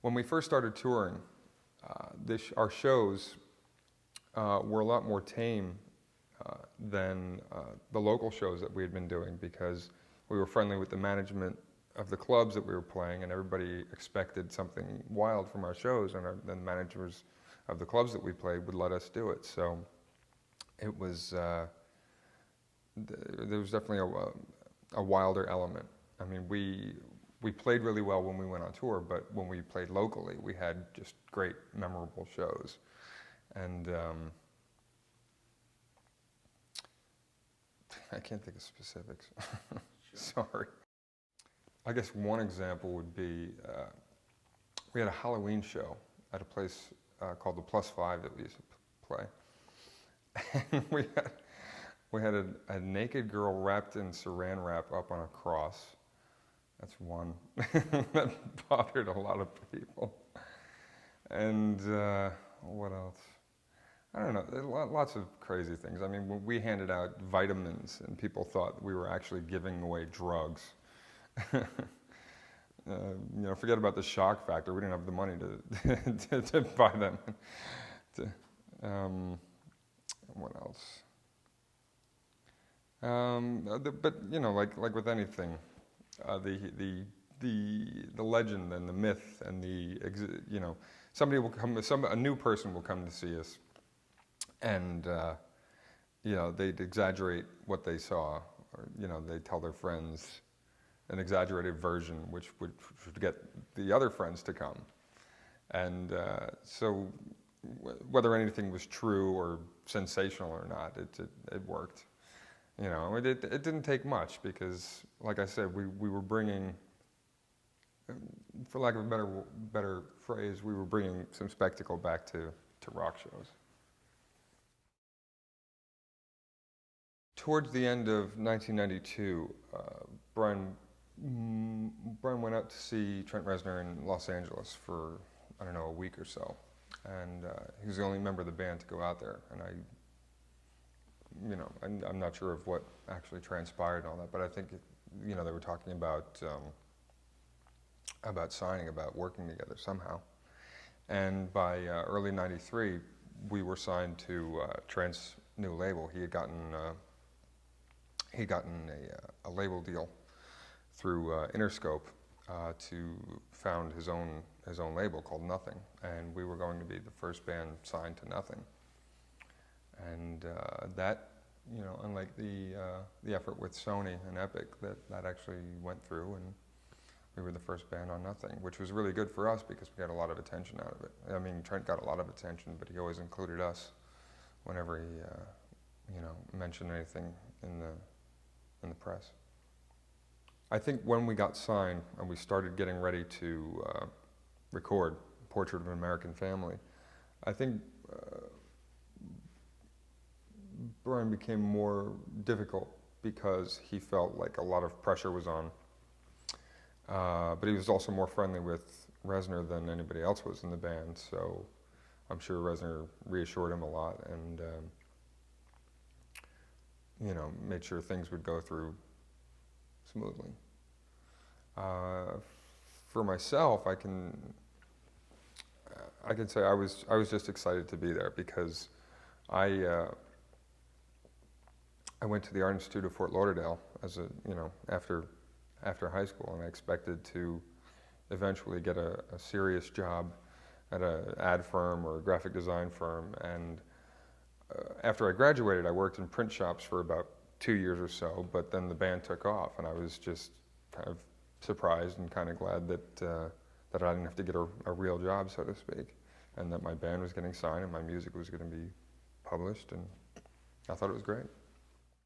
When we first started touring, our shows were a lot more tame than the local shows that we had been doing, because we were friendly with the management of the clubs that we were playing, and everybody expected something wild from our shows, and the managers of the clubs that we played would let us do it. So it was, there was definitely a wilder element. I mean, we played really well when we went on tour, but when we played locally, we had just great, memorable shows. And I can't think of specifics. Sorry. I guess one example would be, we had a Halloween show at a place called the +5 that we used to play. And we had a naked girl wrapped in saran wrap up on a cross. That's one. That bothered a lot of people. And what else? I don't know, lots of crazy things. I mean, we handed out vitamins and people thought we were actually giving away drugs. You know, forget about the shock factor. We didn't have the money to buy them. What else? But you know, like with anything, the legend and the myth and you know, somebody will come, a new person will come to see us, and you know, they'd exaggerate what they saw, or you know, they tell their friends an exaggerated version, which would get the other friends to come. And so whether anything was true or sensational or not, it worked. You know, it didn't take much, because, like I said, we were bringing, for lack of a better phrase, we were bringing some spectacle back to rock shows. Towards the end of 1992, Brian went out to see Trent Reznor in Los Angeles for, I don't know, a week or so. And he was the only member of the band to go out there. And you know, I'm not sure of what actually transpired and all that, but I think, you know, they were talking about signing, about working together somehow. And by early '93, we were signed to Trent's new label. He had gotten a label deal through Interscope to found his own label called Nothing, and we were going to be the first band signed to Nothing. And that, you know, unlike the effort with Sony and Epic, that actually went through, and we were the first band on Nothing, which was really good for us because we got a lot of attention out of it. I mean, Trent got a lot of attention, but he always included us whenever he, you know, mentioned anything in the press. I think when we got signed and we started getting ready to record Portrait of an American Family, I think Brian became more difficult because he felt like a lot of pressure was on. But he was also more friendly with Reznor than anybody else was in the band, so I'm sure Reznor reassured him a lot and you know, made sure things would go through smoothly. For myself, I can say I was just excited to be there because I went to the Art Institute of Fort Lauderdale as after high school, and I expected to eventually get a serious job at an ad firm or a graphic design firm. And after I graduated, I worked in print shops for about 2 years or so, but then the band took off, and I was just kind of surprised and kind of glad that I didn't have to get a real job, so to speak, and that my band was getting signed and my music was going to be published, and I thought it was great.